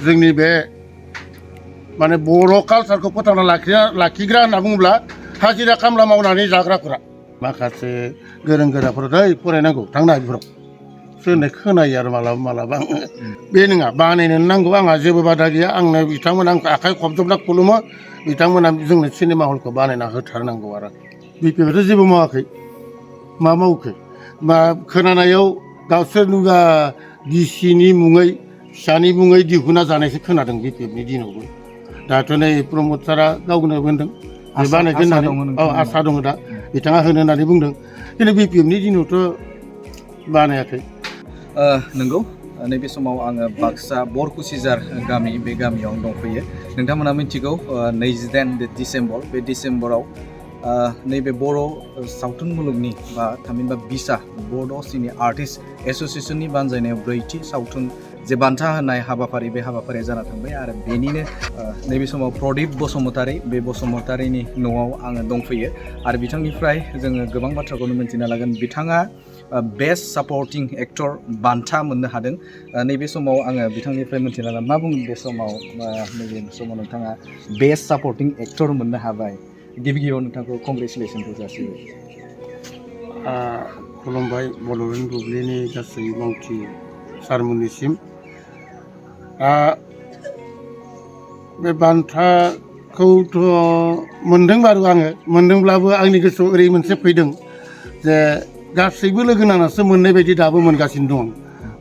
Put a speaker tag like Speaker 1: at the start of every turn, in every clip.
Speaker 1: जोंनि बे माने बर' कालसारखौ फोथांना लाखिग्रा होनना बुङोब्ला हाजिरा खामला मावनानै जाग्राफोरा माखासे गोरों गोराफोर फरायनांगौ थांना बेफोराव सोरनाय खोनायो आरो मालाबा मालाबा बे नङा बानायनो नांगौ आंहा जेबो बादा गैया आंनो बिथांमोना आंखौ आखाइ खबजबना खुलुमो बिथांमोना जोंनो सिनेमा हलखौ बानायना होथारनांगौ आरो बिपिएफआथ' जेबो मावाखै मा मावखो मा खोनानायाव गावसोरनुगा डिसिनि मुङै फिसानि मुङै दिहुना जानायसो खोनादों बिपिएफनि दिनावबो दाथ' नै प्रमद सारा गावनो होनदों बे बानायगोन होननानै आसा दङ दा बिथाङा होनो होननानै बुंदों खिन्थु बिपिएफनि दिनावथ' बानायाखै
Speaker 2: नंगौ नैबे समाव आङो बाक्सा बरकुसिजार गामि बे गामियाव दंफैयो नोंथांमोना मिथिगौ 28 डिसेम्बर बे डिसेम्बराव नैबे बर' सावथुन मुलुगनि बा थामहिनबा बिसा बड' सिने आर्टिस्ट एस'सिएशननि बानजायनायाव 4थि सावथुन जे बान्था होनाय हाबाफारि बे हाबाफारिया जाना थांबाय आरो बेनिनो नैबे समाव प्रदीप बसुमतारी बे बसुमतारीनि न'आव आङो दंफैयो आरो बिथांनिफ्राय जोङो गोबां बाथ्राखौनो मिन्थिना लागोन बिथाङा बेस्ट सापर्टिं एक्टर बान्था मोननो हादों नैबे समाव आङो बिथांनिफ्राय मिन्थिना लागोन मा बुङो बे समाव नैबे समाव नोंथाङा बेस्ट सापर्टिं एक्टर मोननो हाबाय गिबि गिबियाव नोंथांखौ कंग्रेचुलेसनखौ जासिबाय
Speaker 1: खुलुमबाय बड'लेण्ड बुब्लिनि गासै मावथि सारमोननिसिम बे बान्थाखौथ' मोनदों बारु आङो मोनदोंब्लाबो आंनि गोसोआव ओरै मोनसे फैदों जे गासैबो लोगो नांनासो मोननाय बायदि दाबो मोनगासिनो दं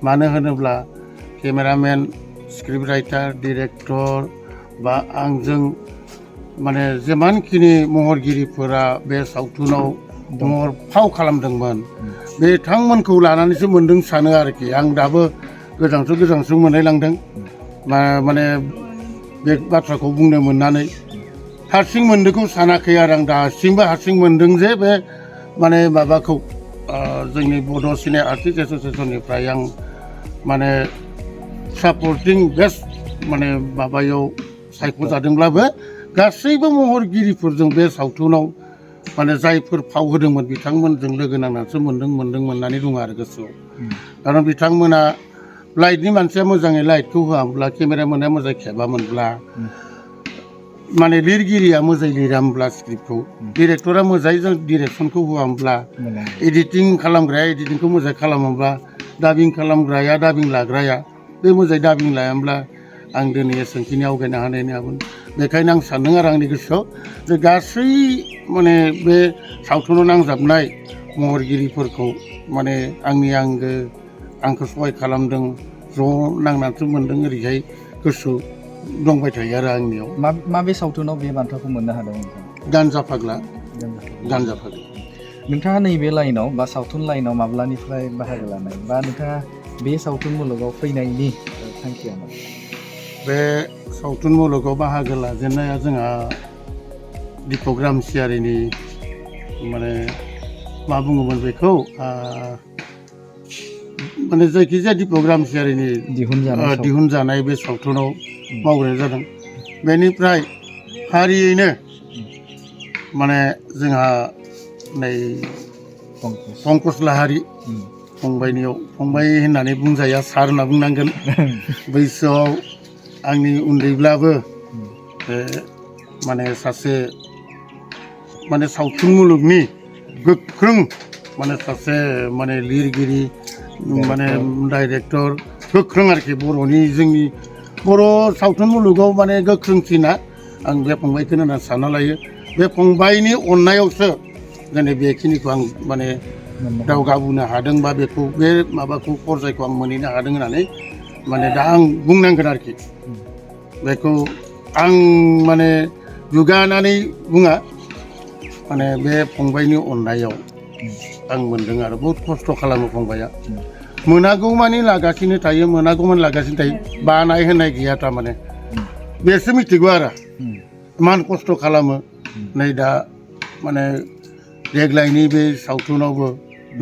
Speaker 1: मानो होनोब्ला केमेरामेन स्क्रिप्ट राइटार डिरेक्टर बा आंजों माने जेमानखिनि महरगिरिफोरा बे सावथुनाव महर फाव खालामदोंमोन बिथांमोनखौ लानानैसो मोनदों सानो आरोखि आं दाबो गोजांसो मोनलायलांदों माने बे बाथ्राखौ बुंनो मोननानै हारसिं मोनदोंखौ सानाखै आरो आं दासिमबो हारसिं मोनदों जे बे माने माबाखौ जोंनि बड' सिने आर्टिस्ट एस'सिएशननिफ्राय आं माने सापर्टिं बेस्ट माने माबायाव सायख'जादोंब्लाबो गासैबो महरगिरिफोरजों बे सावथुनाव माने जायफोर फाव होदोंमोन बिथांमोनजों लोगो नांनानैसो मोनदों मोननानै दङ आरो गोसोआव खारन बिथांमोना लाइटनि मानसिया मोजाङै लाइटखौ होआमोनब्ला केमेरामेना मोजाङै खेबामोनब्ला माने लिरगिरिया मोजाङै लिरामोनब्ला स्क्रिप्टखौ डिरेक्टरा मोजाङै जों डिरेक्सनखौ होआमोनब्ला एडिटिं खालामग्राया एडिटिंखौ मोजाङै खालामोब्ला डाबिं खालामग्राया डाबिं लाग्राया बे मोजाङै डाबिं लायामोनब्ला आं दिनै एसेबांखिनि आवगायनो हानाय नङामोन बेखायनो आं सानदों आरो आंनि गोसोआव जे गासै माने बे सावथुनाव नांजाबनाय महरगिरिफोरखौ माने आंनि आंगो आंखौ सहाय खालामदों ज' नांनानैसो मोनदों ओरैहाय गोसो दंबाय थायो आरो आंनियाव
Speaker 2: माबे सावथुनाव बे बान्थाखौ मोननो हादों
Speaker 1: गानजा फाग्ला
Speaker 2: नोंथाङा नैबे लाइनाव बा सावथुन लाइनाव माब्लानिफ्राय बाहागो लानाय बा नोंथाङा बे सावथुन मुलुगाव फैनायनि थांखिया मा
Speaker 1: बे सावथुन मुलुगाव बाहागो लाजेननाया जोंहा दिपग्राम सियारिनि माने मा बुङोमोन बेखौ माने जायखिजाया दिपग्राम सियारिनि दिहुनजानाय बे सावथुनाव मावग्राया जादों बेनिफ्राय फारियैनो माने जोंहा नै पंकज लाहारि फंबायनियाव फंबाय होननानै बुंजाया सार होनना बुंनांगोन बैसोआव आंनि उन्दैब्लाबो माने सासे माने सावथुन मुलुगनि गोख्रों माने सासे माने लिरगिरि माने डाइरेक्टर गोख्रों आरोखि बर'नि जोंनि बर' सावथुन मुलुगाव माने गोख्रोंसिना आं बे फंबायखौनो होनना सानना लायो बे फंबायनि अननायावसो दिनै बेखिनिखौ आं माने दावगाबोनो हादों बा बेखौ बे माबाखौ पर्जायखौ आं मोनहैनो हादों होननानै माने दा आं बुंनांगोन आरोखि बेखौ आं माने दुगानानै बुङा माने बे फंबायनि अननायाव आं मोनदों आरो बहुद खस्थ' खालामो फंबाया मोनागौमानि लागासिनो थायो बानाय होननाय गैया थारमाने बेसो मिथिगौ आरो इमान खस्थ' खालामो नै दा माने देग्लायनि बे सावथुनावबो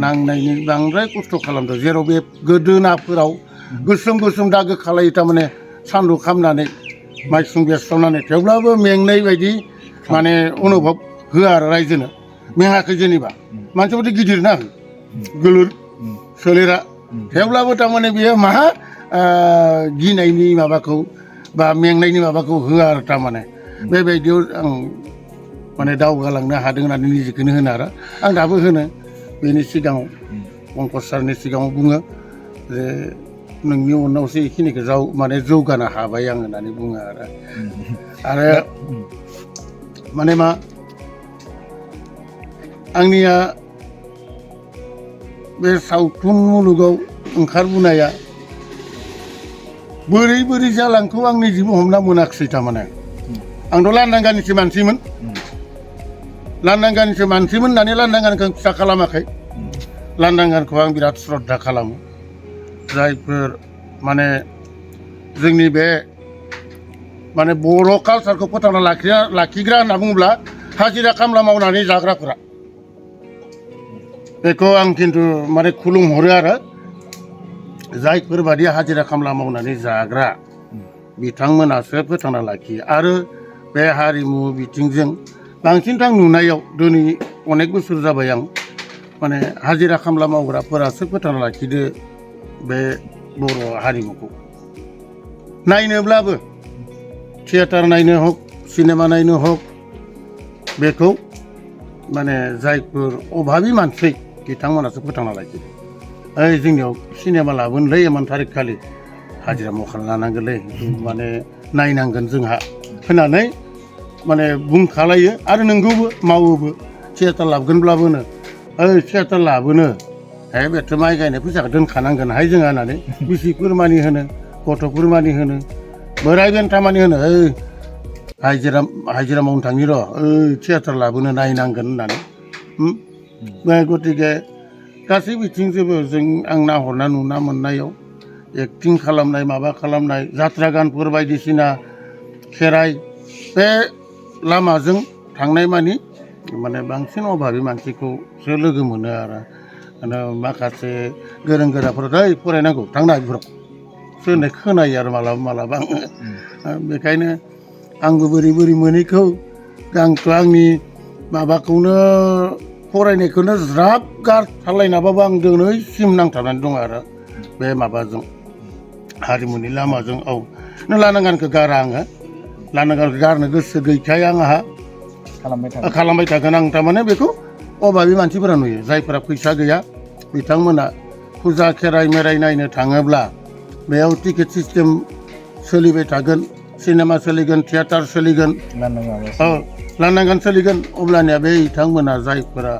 Speaker 1: नांनायनि बांद्राय खस्थ' खालामदों जेराव बे गोदोनाफोराव गोसोम दागो खालायो थारमाने सान्दुं खामनानै माइसुं बेरस्रावनानै थेवब्लाबो मेंनाय बायदि माने अनुभब होआ आरो रायजोनो मेङाखै जेनेबा मानसिफोरदि गिदिर ना गोलोर सोलेरा थेवब्लाबो थारमाने बेयो मा गिनायनि माबाखौ बा मेंनायनि माबाखौ होआ आरो थारमाने बेबायदियाव आं माने दावगालांनो हादों होननानै निजेखौनो होनो आरो आं दाबो होनो बेनि सिगाङाव पंकज सारनि सिगाङाव बुङो जे नोंनि उनावसो बेखिनिखौ माने जौगानो हाबाय आं होननानै बुङो आरो माने मा आंनिया बे सावथुन मुलुगाव ओंखारबोनाया बोरै बोरै जालांखौ आं निजेबो हमना मोनाखिसै थारमाने आंथ' लांदां गाननिसो मानसिमोन लांदां गाननिसो मानसिमोन होननानै लांदां गानखौ आं फिसा खालामाखै लांदां गानखौ आं बिराद श्रद्धा खालामो जायफोर माने जोंनि बे माने बर' कालसारखौ फोथांना लाखिग्रा होनना बुङोब्ला हाजिरा खामला मावनानै जाग्राफोरा बेखौ आं खिन्थु माने खुलुमहरो आरो जायफोरबादि हाजिरा खामला मावनानै जाग्रा बिथांमोनासो फोथांना लाखियो आरो बे हारिमु बिथिंजों बांसिन आं नुनायाव दिनै अनेक बोसोर जाबाय आं माने हाजिरा खामला मावग्राफोरासो फोथांना लाखिदो बे बर' हारिमुखौ नायनोब्लाबो थियेटार नायनो हक सिनेमा नायनो हक बेखौ माने जायफोर अभाबि मानसि बिथांमोनासो फोथांना लाखियो ओइ जोंनियाव सिनेमा लाबोनोलै इमान थारिख खालि हाजिरा मावखाना लानांगोनलै माने नायनांगोन जोंहा होननानै माने बुंखालायो आरो नोंगौबो मावोबो थियेटार लाबोगोनब्लाबोनो ओइ थियेटार लाबोनो हे बेथ' माइ गायनाय फैसाखौ दोनखानांगोनहाय जोंहा होननानै बिसिफोर मानि होनो गथ'फोर मानि होनो बोराय बेन्था मानि होनो ओइ हाजिरा मावनो थांनि र' ओइ थियेटार लाबोनो नायनांगोन होननानै बे गतिके गासै बिथिंजोंबो जों आं नाहरना नुना मोननायाव एक्टिं खालामनाय माबा खालामनाय जात्रा गानफोर बायदिसिना खेराइ बे लामाजों थांनाय मानि माने बांसिन अभाबि मानसिखौसो लोगो मोनो आरो माखासे गोरों गोराफोर ओइ फरायनांगौ थांना बेफोराव सोरनाय खोनायो आरो मालाबा मालाबा आङो बेखायनो आंबो बोरै बोरै मोनैखौ आंथ' आंनि माबाखौनो फरायनायखौनो ज्राब गारथारलायनाबाबो आं दिनैसिम नांथाबनानै दं आरो बे माबाजों हारिमुनि लामाजों औ नों लानांगानखौ गारा आङो लानांगानखौ गारनो गोसो गैखाया आंहा खालामबाय थागोन आं थारमाने बेखौ अभाबि मानसिफोरा नुयो जायफोरा फैसा गैया बिथांमोना फुजा खेराइ मेराइ नायनो थाङोब्ला बेयाव टिकेट सिस्टेम सोलिबाय थागोन सिनेमा सोलिगोन थियेटार सोलिगोन लांदां गान सोलिगोन अब्लानिया बे बिथांमोना जायफोरा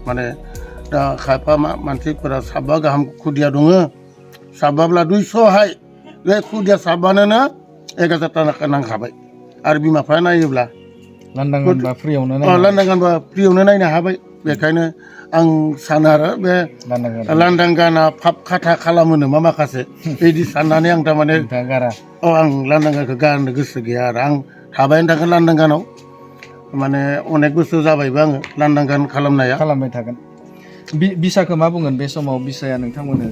Speaker 1: माने दा खायफा मानसिफोरा साबा गाहाम खुदिया दङ साबाब्ला 200हाय बे खुदिया साबानोनो 1000 थाखा नांखाबाय आरो बिमा बिफाया नायोब्ला
Speaker 2: लांदां गानबा फ्रियावनो
Speaker 1: नायनो हाबाय बेखायनो आं सानो आरो बे लांदां गाना फाब खाथा खालामो नामा माखासे बिदि साननानै आं थारमाने आं लांदां गानखौ गारनो गोसो गैया आरो आं थाबायनो थागोन लांदां गानाव माने अनेक बोसोर जाबायबो आङो लांदां गान खालामबाय थागोन
Speaker 2: बिसाखौ मा बुंगोन बे समाव बिसाया नोंथांमोननो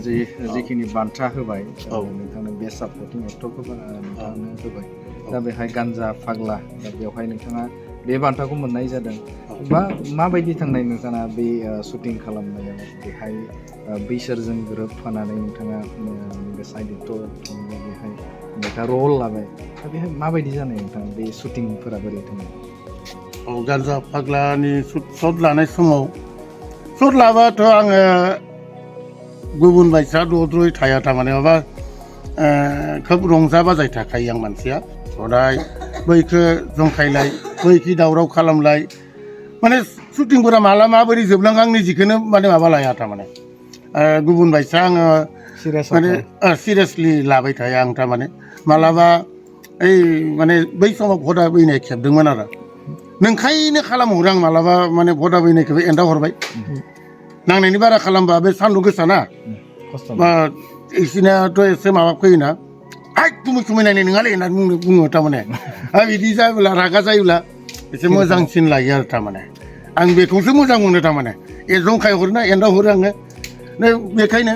Speaker 2: जेखिनि बान्था होबाय नोंथांनो बेस्ट सापर्टिं एक्टरखौ नोंथांनो होबाय दा बेहाय गान्जा फाग्ला दा बेवहाय नोंथाङा बे बान्थाखौ मोननाय जादों बा माबायदि थांनाय नोंथाङा बे शुटिं खालामनायाव बेहाय बैसोरजों गोरोबफानानै नोंथाङा बे साइड एक्टर बेहाय नोंथाङा रल लाबाय दा बेहाय माबायदि जानाय नोंथाङा बे शुटिंफोरा बोरै थांनाय
Speaker 1: गान्जा फाग्लानि शट लानाय समाव शट लाबाथ' आङो गुबुन बायसा दद्र'यै थाया थारमाने माबा खोब रंजा बाजाय थाखायो आं मानसिया हदाय बैखो जंखायलाय बैखि दावराव खालामलाय माने शुटिंफोरा माला माबोरै जोबलाङो आं निजेखौनो माने माबा लाया थारमाने गुबुन बायसा आङो माने सिरियासलि लाबाय थाया आं थारमाने मालाबा ओइ माने बै समाव भटा बैनाय खेबदोंमोन आरो नोंखायनो खालामहरो आं मालाबा माने भटा बैनायखौबो एन्दा हरबाय नांनायनि बारा खालामबा बे सान्दुं गोसाना इसिनाथ' एसे माबा फैयोना तुमै नायनाय नङालै होननानै बुङो थारमाने बिदि जायोब्ला रागा जायोब्ला एसे मोजांसिन लायो आरो थारमाने आं बेखौसो मोजां मोनो थारमाने जंखाय हरोना एन्दा हरो आङो बेखायनो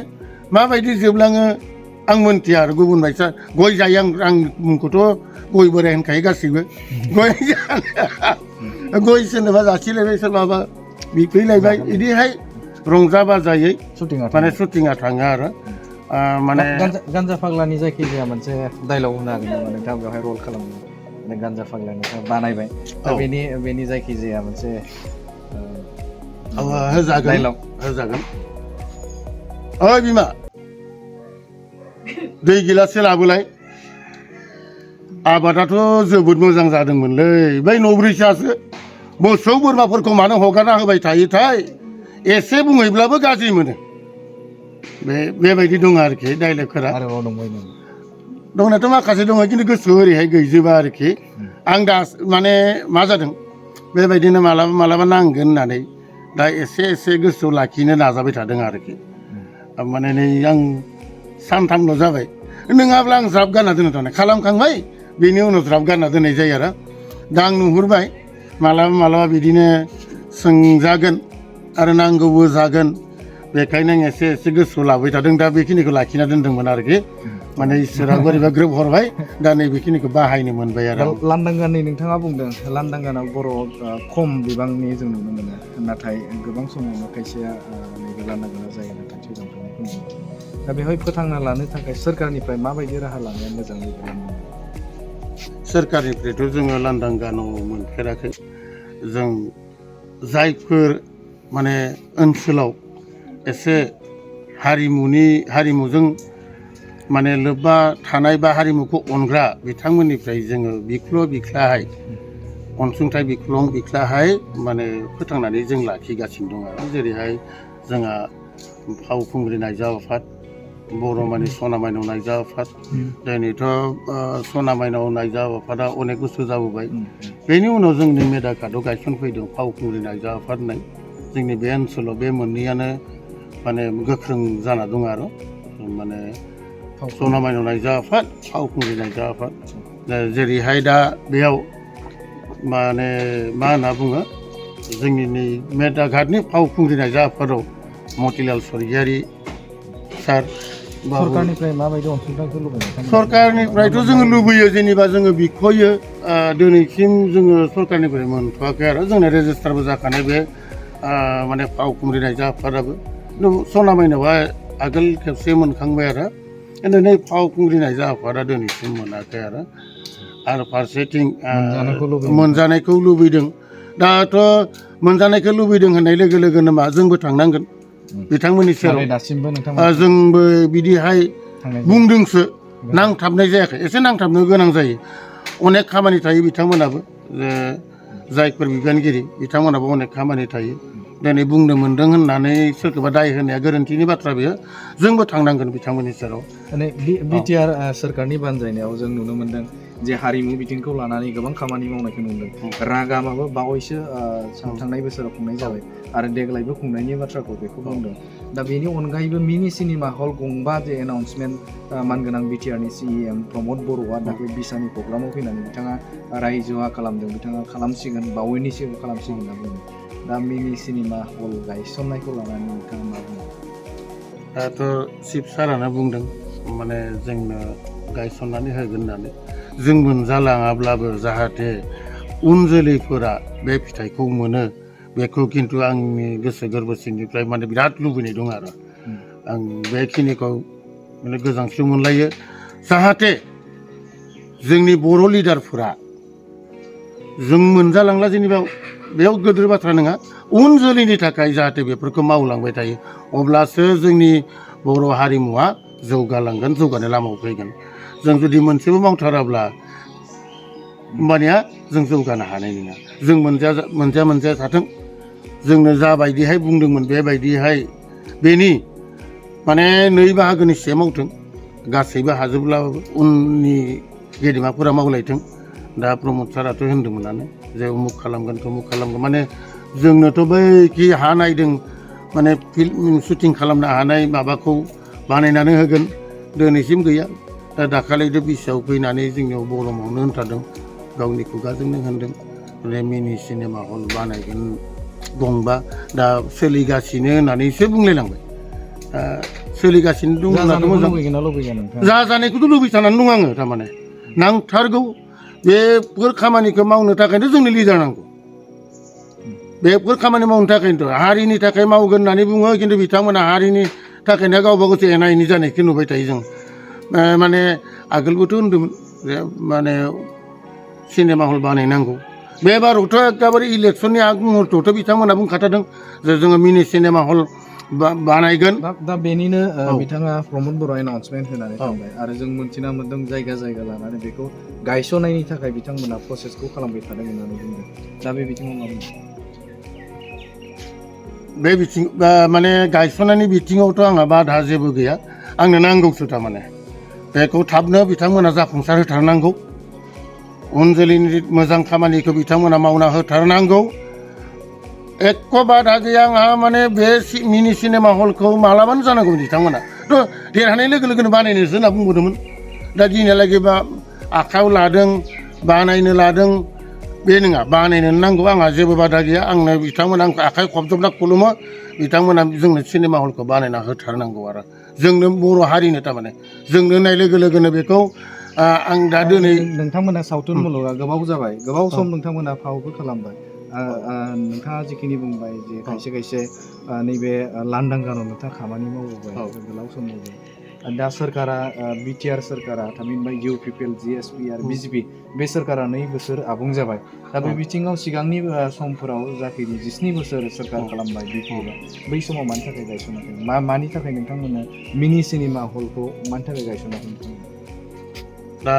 Speaker 1: माबायदि जोबलाङो आं मोनथिया आरो गुबुन बायसा गय जायो आं मुंखौथ' गय बोराय होनखायो गासैबो गय सोरनोबा जासिलायबाय सोरबाबा बिफैलायबाय बिदिहाय रंजा बाजायै माने शुटिंआ थाङो आरो माने
Speaker 2: गान्जा फाग्लानि जायखिजाया मोनसे डायलग होनो हागोन नामा नोंथाङा बेवहाय रल खालामनो माने गान्जा फाग्लानि बानायबाय दा बेनि जायखिजाया मोनसे
Speaker 1: होजागोन ओइ बिमा दै गिलाससे लाबोलाय आबादाथ' जोबोद मोजां जादोंमोनलै बै नब्रैसोआसो मोसौ बोरमाफोरखौ मानो हगारना होबाय थायोथाय एसे बुङैब्लाबो गाज्रि मोनो बेबायदि दङ आरोखि डाइलगफोरा
Speaker 2: आरोबाव दंबाय
Speaker 1: दंनायाथ' माखासे दङ खिन्थु गोसोआव ओरैहाय गैजोबा आरोखि आं दा माने मा जादों बेबायदिनो मालाबा नांगोन होननानै दा एसे गोसोआव लाखिनो नाजाबाय थादों आरोखि माने नै आं सानथामल' जाबाय नङाब्ला आं ज्राब गानना दोनो थारमाने खालामखांबाय बेनि उनाव ज्राब गानना दोननाय जायो आरो दा आं नुहुरबाय मालाबा बिदिनो सोंजागोन आरो नांगौबो जागोन बेखायनो आं एसे गोसोआव लाबाय थादों दा बेखिनिखौ लाखिना दोनदोंमोन आरोखि माने इसोरा बोरैबा ग्रोब हरबाय दा नै बेखिनिखौ बाहायनो मोनबाय आरो
Speaker 2: लांदां गाननि नोंथाङा बुंदों लांदां गानाव बर' खम बिबांनि जों नुनो मोनो नाथाय गोबां समावनो खायसेया नैबे लांदां गाना जायो नाथाय थैलांनायखौ नुनो मोनो दा बेवहाय फोथांना लानो थाखाय सोरखारनिफ्राय माबायदि राहा लानाया मोजां लांदां
Speaker 1: सोरखारनिफ्रायथ' जोङो लांदां गानाव मोनफेराखै जों जायफोर माने ओनसोलाव एसे हारिमुजों माने लोब्बा थानाय बा हारिमुखौ अनग्रा बिथांमोननिफ्राय जोङो बिख्लाहाय अनसुंथाइ बिख्लाहाय माने फोथांनानै जों लाखिगासिनो दं आरो जेरैहाय जोंहा फावखुंग्रि नायजा आफाद बर' मानि सना माइनाव नायजा आफाद दिनैथ' सना माइनाव नायजा आफादा अनेक बोसोर जाबोबाय बेनि उनाव जोंनि मेदाकार्टआव गायसनफैदों फावखुंग्रि नायजा आफाद होननाय जोंनि बे ओनसोलाव बे मोननैयानो माने गोख्रों जाना दं आरो माने सना माइनाव नायजा आफाद फावखुंग्रि नायजा आफाद जेरैहाय दा बेयाव माने मा होनना बुङो जोंनि नै मेदाकार्टनि फावखुंग्रि नायजा आफादाव मतिलाल स्वर्गियारि सार
Speaker 2: सरकारनिफ्राय माबायदि अनसुंथाइखौ लुबैयो
Speaker 1: सरकारनिफ्रायथ' जोङो लुबैयो जेनेबा जोङो बिख'यो दिनैसिम जोङो सरकारनिफ्राय मोनथ'वाखै आरो जोंना रेजिस्टारबो जाखानाय बे माने फावखुंग्रि नायजा आफादाबो सना माइनावा आगोल खेबसे मोनखांबाय आरो खिन्थु नै फावखुंग्रि नायजा आफादा दिनैसिम मोनाखै आरो फारसेथिं मोनजानायखौ लुबैदों दाथ' मोनजानायखौ लुबैदों होननाय लोगो लोगोनो मा जोंबो थांनांगोन बिथांमोननि सेराव जोंबो बिदिहाय बुंदोंसो नांथाबनाय जायाखै एसे नांथाबनो गोनां जायो अनेक खामानि थायो बिथांमोनाबो जायफोर बिबानगिरि बिथांमोनाबो अनेक खामानि थायो दिनै बुंनो मोन्दों होननानै सोरखौबा दाय होनाया गोरोन्थिनि बाथ्रा बेयो जोंबो थांनांगोन बिथांमोननि सेराव
Speaker 2: माने बिटिआर सोरखारनि बानजायनायाव जों नुनो मोन्दों जे हारिमु बिथिंखौ लानानै गोबां खामानि मावनायखौ नुदों रागामाबो बावैसो थांनाय बोसोराव खुंनाय जाबाय आरो देग्लायबो खुंनायनि बाथ्राखौ बेखौ बुंदों दा बेनि अनगायैबो मिनि सिनेमा हल गंबा जे एनाउन्समेन्ट मानगोनां बिटिआरनि सिएम प्रमद बर'आ दाख्लै बिसानि प्रग्रामाव फैनानै बिथाङा रायजोआ खालामदों बिथाङा खालामसिगोन बावैनि सिगां खालामसिगोन होनना बुंदों दा मिनि सिनेमा हल गायसननायखौ लानानै नोंथाङा मा बुङो
Speaker 1: दाथ' चिफ सारानो बुंदों माने जोंनो गायसननानै होगोन होननानै जों मोनजालाङाब्लाबो जाहाथे उन जोलैफोरा बे फिथाइखौ मोनो बेखौ खिन्थु आंनि गोसो गोरबो सिंनिफ्राय माने बिराद लुबैनाय दं आरो आं बेखिनिखौ माने गोजांस्रिउ मोनलायो जाहाथे जोंनि बर' लिडारफोरा जों मोनजालांला जेनेबा बेयाव गोदोर बाथ्रा नङा उन जोलैनि थाखाय जाहाथे बेफोरखौ मावलांबाय थायो अब्लासो जोंनि बर' हारिमुवा जौगालांगोन जौगानाय लामायाव फैगोन जों जुदि मोनसेबो मावथाराब्ला होमबानिया जों जौगानो हानाय नङा जों मोनजाया थाथों जोंनो जाबायदिहाय बुंदोंमोन बेबायदिहाय बेनि माने 2 बाहागोनि से मावथों गासैबो हाजोब्लाबो उननि गेदेमाफोरा मावलायथों दा प्रमद साराथ' होनदोंमोनानो जे उमुक खालामगोन तमुक खालामगोन माने जोंनोथ' बैखि हा नायदों माने फिल्म शुटिं खालामनो हानाय माबाखौ बानायनानै होगोन दिनैसिम गैया दा दाखालिथ' बिसायाव फैनानै जोंनियाव बरमावनो होनथारदों गावनि खुगाजोंनो होनदों माने मिनि सिनेमा हल बानायगोन गंबा दा सोलिगासिनो होननानैसो बुंलायलांबाय सोलिगासिनो दं मोजां जाजानायखौथ' लुबैथारनानै दं आङो थारमाने नांथारगौ बेफोर खामानिखौ मावनो थाखायनो जोंनो लिडार नांगौ बेफोर खामानि मावनो थाखायनोथ' हारिनि थाखाय मावगोन होननानै बुङो खिन्थु बिथांमोना थाखायनो गावबा गावसो एना एनि जानायखौ नुबाय थायो जों माने आगोलबोथ' होन्दोंमोन जे माने सिनेमा हल बानायनांगौ बे बारावथ' एखेबारे इलेक्सननि आग मुहुर्तआवथ' बिथांमोना बुंखाथारदों जे जोङो मिनि सिनेमा हल बानायगोन
Speaker 2: दा बेनिनो बिथाङा प्रमद बर'आ एनाउन्समेन्ट होनानै थांबाय आरो जों मोनथिना मोन्दों जायगा जायगा लानानै बेखौ गायसननायनि थाखाय बिथांमोना प्रसेसखौ खालामबाय थादों होननानै बुंदों दा बे बिथिङाव मा बुंदों
Speaker 1: बे बिथिं माने गायसननायनि बिथिङावथ' आंहा बाधा जेबो गैया आंनो नांगौसो थारमाने बेखौ थाबनो बिथांमोना जाफुंसार होथारनांगौ उन जोलैनि मोजां खामानिखौ बिथांमोना मावना होथारनांगौ एख' बाधा गैया आंहा माने बे मिनि सिनेमा हलखौ मालाबानो जानांगौ बिथांमोना थ' देरहानाय लोगो लोगोनो बानायनोसो होनना बुंबोदोंमोन दा दिनैहालागै आखायाव लादों बानायनो लादों बे नङा बानायनो नांगौ आंहा जेबो बाधा गैया आंनो बिथांमोना आंखौ आखाइ खबजबना खुलुमो बिथांमोना जोंनो सिनेमा हलखौ बानायना होथारनांगौ आरो जोंनो बर' हारिनो थारमाने जोंनो होननाय लोगो लोगोनो बेखौ आं दा दिनै
Speaker 2: नोंथांमोना सावथुन मुलुगा गोबाव जाबाय गोबाव सम नोंथांमोना फावबो खालामबाय नोंथाङा जिखिनि बुंबाय जे खायसे खायसे नैबे लांदां गानाव नोंथाङा खामानि मावबोबाय गोलाव सम मावबाय दा सोरखारा बिटिआर सोरखारा थामहिनबा UPPL GSP आरो BJP बे सोरखारा 2 बोसोर आबुं जाबाय दा बे बिथिङाव सिगांनि समफोराव जाखिनि 17 बोसोर सोरखार खालामबाय बिटिआर बै समाव मानि थाखाय गायसनाखै मानि थाखाय नोंथांमोना मिनि सिनेमा हलखौ मानि थाखाय गायसनाखै
Speaker 1: दा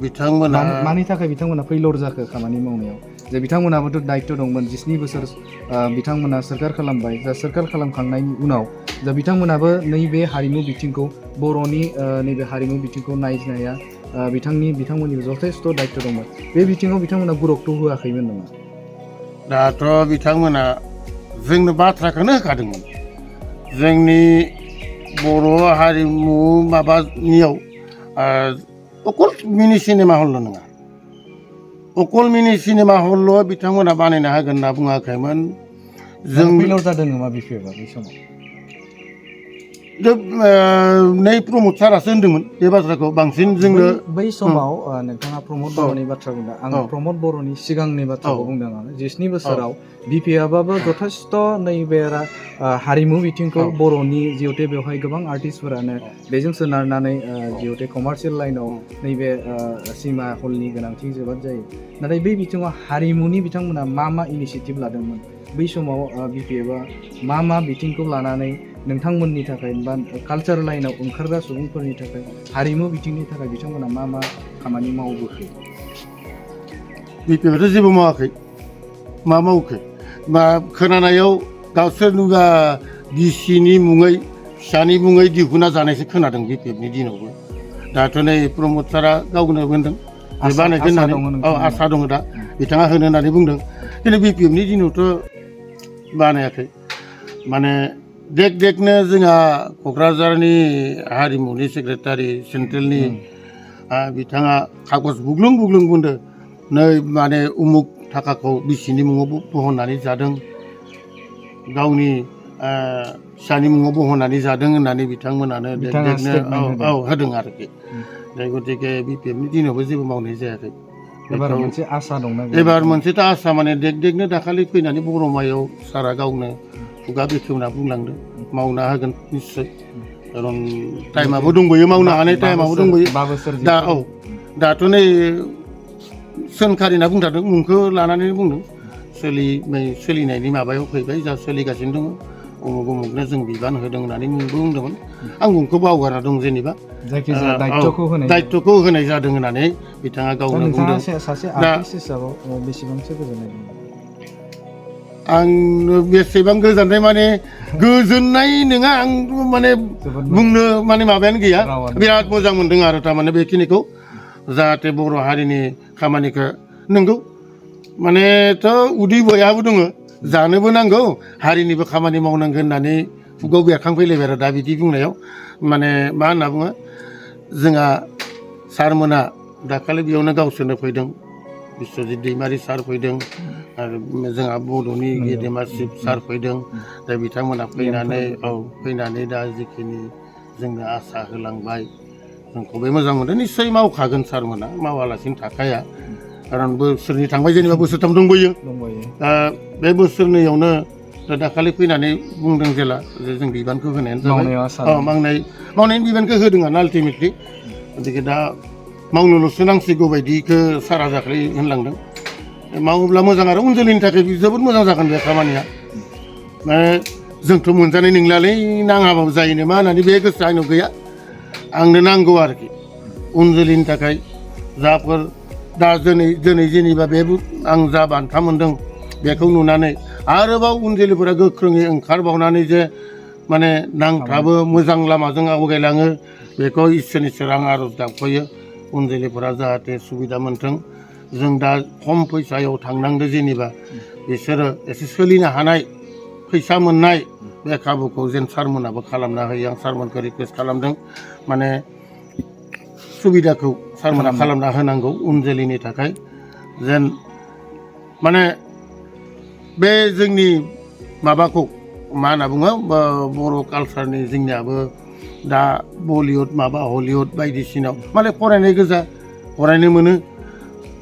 Speaker 1: बिथांमोना
Speaker 2: मानि थाखाय बिथांमोना फैलर जाखो खामानि मावनायाव जे बिथांमोनाबोथ' दायित्व दंमोन 17 बोसोर बिथांमोना सोरखार खालामबाय दा सोरखार खालामखांनायनि उनाव दा बिथांमोनाबो नैबे हारिमु बिथिंखौ बर'नि नैबे हारिमु बिथिंखौ नायनाया बिथांमोननि जथेस्थ' दायित्व दंमोन बे बिथिङाव बिथांमोना गुरुत्व होआखैमोन नामा
Speaker 1: दाथ' बिथांमोना जोंनो बाथ्राखौनो होखादोंमोन जोंनि बर' हारिमु माबानियाव अकल मिनि सिनेमा हलल' नङा अकल मिनि सिनेमा हलल' बिथांमोना बानायना होगोन होनना बुङाखैमोन जों
Speaker 2: फैलर जादों नामा बिपिएफआ बै समाव
Speaker 1: नै प्रमद सारासो होन्दोंमोन बे बाथ्राखौ बांसिन जोंनो
Speaker 2: बै समाव नोंथाङा प्रमद बर'नि बाथ्रा बुंदों आं प्रमद बर'नि सिगांनि बाथ्राखौ बुंदों आं 17 बोसोराव बिपिएफआबो जथेस्थ' नैबे हारिमु बिथिंखौ बर'नि जिहेथु बेवहाय गोबां आर्टिस्टफोरानो बेजों सोनारनानै जिहेथु कमार्सियेल लाइनाव नैबे सिनेमा हलनि गोनांथि जोबोद जायो नाथाय बै बिथिङाव हारिमुनि बिथांमोना मा इनिसियेटिभ लादोंमोन बै समाव बिपिएफआ मा बिथिंखौ लानानै नोंथांमोननि थाखाय बा कालचार लाइनाव ओंखारग्रा सुबुंफोरनि थाखाय हारिमु बिथिंनि थाखाय बिथांमोना मा खामानि मावबोखो
Speaker 1: बिपिएफआथ' जेबो मावाखै मा मावखो खोनानायाव गावसोरनिबा बिसिनि मुङै फिसानि मुङै दिहुना जानायसो खोनादों बिपिएफनि दिनावबो दाथ' नै प्रमद सारा गावनो बुंदों बानायगोन होननानै आसा दङ दा बिथाङा होनो होननानै बुंदों खिन्थु बिपिएफनि दिनावथ' बानायाखै माने देगनो जोंहा क'क्राझारनि हारिमुनि सेक्रेटारि सेन्ट्रेलनि बिथाङा कागज बुग्लुं बुंदों नै माने उमुक थाखाखौ बिसिनि मुङाव बहननानै जादों गावनि फिसानि मुङाव बहननानै जादों होननानै बिथांमोनानो देगनो होदों आरोखि गतिके बिपिएफनि दिनावबो जेबो मावनाय जायाखै
Speaker 2: एबार मोनसे आसा दंना
Speaker 1: एबार मोनसेथ' आसा माने देगनो दाखालि फैनानै बर'मायाव सारा गावनो खुगा बेखेवना बुंलांदों मावना होगोन निस्सय खारन टाइमाबो दंबोयो मावनो हानाय टाइमाबो दंबोयो दा दाथ' नै सोंखारि होनना बुंथारदों मुंखौ लानानै बुंदों सोलिनायनि माबायाव फैबाय जा सोलिगासिनो दङ उमुगनो जों बिबान होदों होननानै मुंबो बुंदोंमोन आं मुंखौ बावगारना दं जेनेबा
Speaker 2: जायखिजाया
Speaker 1: दायित्वखौ होनाय जादों होननानै बिथाङा गावनो बुंदों
Speaker 2: सासे आर्टिस्ट हिसाबाव बेसेबांसो गोजोननाय दं
Speaker 1: आंनो बेसेबां गोजोननाय माने गोजोननाय नङा आं माने बुंनो माने माबायानो गैया बिराद मोजां मोनदों आरो थारमाने बेखिनिखौ जाहाथे बर' हारिनि खामानिखौ नंगौ मानेथ' उदै बयहाबो दङ जानोबो नांगौ हारिनिबो खामानि मावनांगोन होननानै खुगायाव बेरखांफैलायबाय आरो दा बिदि बुंनायाव माने मा होनना बुङो जोंहा सारमोना दाखालि बेयावनो गावसोरनो फैदों बिस्वजित दैमारि सार फैदों आरो जोंहा बड'नि गेदेमा चिफ सार फैदों दा बिथांमोना फैनानै दा जिखिनि जोंनो आसा होलांबाय जोंखौबो मोजां मोनदों निस्सय मावखागोन सारमोना मावालासिनो थाखाया खारन बोसोरनै थांबाय जेनेबा बोसोरथाम दंबोयो दा बे बोसोरनैयावनो दा दाखालि फैनानै बुंदों जेला जे जों बिबानखौ होनायानो
Speaker 2: जाबाय
Speaker 1: मावनायनि बिबानखौ होदोंआनो आल्टिमेटलि गतिके दा मावनोल'सो नांसिगौ बायदिखौ सारा दाखालि होनलांदों मावोब्ला मोजां आरो उन जोलैनि थाखाय जोबोद मोजां जागोन बे खामानिया जोंथ' मोनजानाय नंलालै नाङाबाबो जायो नामा होननानै बे गोसोआ आंनाव गैया आंनो नांगौ आरोखि उन जोलैनि थाखाय जाफोर दा दिनै जेनेबा बे आं जा बान्था मोन्दों बेखौ नुनानै आरोबाव उन जोलैफोरा गोख्रोङै ओंखारबावनानै जे माने नांथाबो मोजां लामाजों आवगायलाङो बेखौ इसोरनि सेराव आं आर'ज गाबख'यो उन जोलैफोरा जाहाथे सुबिदा मोनथों जों दा खम फैसायाव थांनांदो जेनेबा बिसोरो एसे सोलिनो हानाय फैसा मोननाय बे खाबुखौ जेन सारमोनाबो खालामना होयो आं सारमोनखौ रिकुवेस्ट खालामदों माने सुबिदाखौ सारमोना खालामना होनांगौ उन जोलैनि थाखाय जेन माने बे जोंनि माबाखौ मा होनना बुङो बर' कालसारनि जोंनियाबो दा बलिउड माबा हलिउड बायदिसिनायाव माने फरायनाय गोजा फरायनो मोनो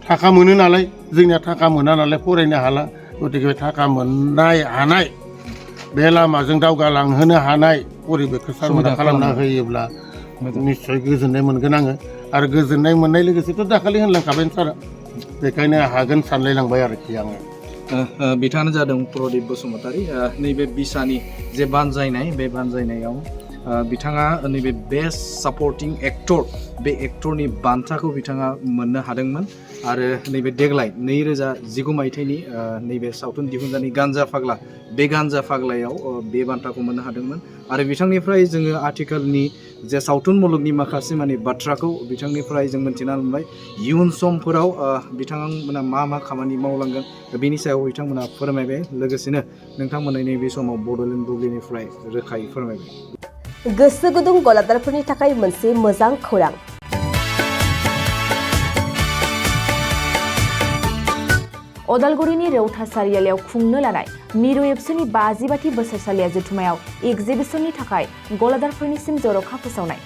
Speaker 1: थाखा मोनो नालाय जोंनिया थाखा मोना नालाय फरायनो हाला गतिके थाखा मोननाय हानाय बे लामाजों दावगालांहोनो हानाय परिबेखखौ सारमोना खालामना होयोब्ला निस्सय गोजोननाय मोनगोन आङो आरो गोजोननाय मोननाय लोगोसेथ' दाखालि होनलांखाबाय सारा बेखायनो हागोन सानलायलांबाय आरोखि आङो
Speaker 2: बिथाङानो जादों प्रदीप बसुमतारी नैबे बिसानि जे बानजायनाय बे बानजायनायाव बिथाङा नैबे बेस्ट सापर्टिं एक्टर बे एक्टरनि बान्थाखौ बिथाङा मोननो हादोंमोन आरो नैबे देग्लाय 2019 मायथाइनि नैबे सावथुन दिहुनजानाय गान्जा फाग्ला बे गान्जा फाग्लायाव बे बान्थाखौ मोननो हादोंमोन आरो बिथांनिफ्राय जोङो आथिखालनि जे सावथुन मुलुगनि माखासे माने बाथ्राखौ बिथांनिफ्राय जों मोनथिना मोनबाय इयुन समफोराव बिथांमोना मा खामानि मावलांगोन बेनि सायाव बिथांमोना फोरमायबाय लोगोसेनो नोंथांमोना नैबे समाव बड'लेण्ड बुब्लिनिफ्राय रोखायै फोरमायबाय
Speaker 3: गोसो गुदुं गलादारफोरनि थाखाय मोनसे मोजां खौरां अदालगुरिनि रौता सारियालियाव खुंनो लानाय मिरु एबसुनि 50 बोसोरसालिया जथुमायाव एक्जिबिसननि थाखाय गलादारफोरनिसिम जर'खा फोसावनाय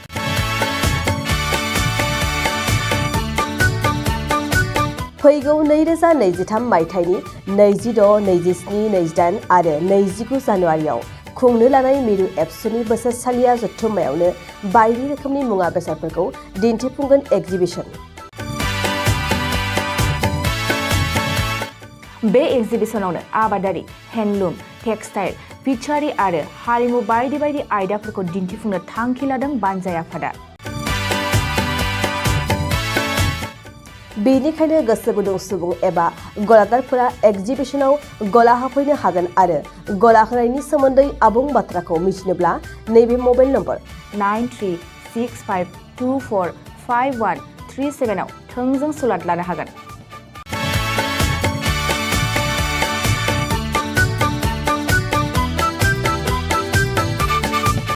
Speaker 3: फैगौ 2023 मायथाइनि 26, 27, 28 आरो 29 जानुवारियाव खुंनो लानाय मिरु एबसुनि बोसोरसालिया जथुम्मायावनो बायदि रोखोमनि मुवा बेसादफोरखौ दिन्थिफुंगोन एक्जिबिसन बे एक्जिबिसनावनो आबादारि हेन्डलुम टेक्सटाइल फिचारि आरो हारिमु बायदि बायदि आयदाफोरखौ दिन्थिफुंनो थांखि लादों बानजाय आफादा बेनिखायनो गोसो गुदुं सुबुं एबा गलादारफोरा एक्जिबिसनाव गला होफैनो हागोन आरो गला होनायनि सोमोन्दै आबुं बाथ्राखौ मिथिनोब्ला नैबे मबाइल नम्बर 9365245137 आव थोंजों सुलाद लानो हागोन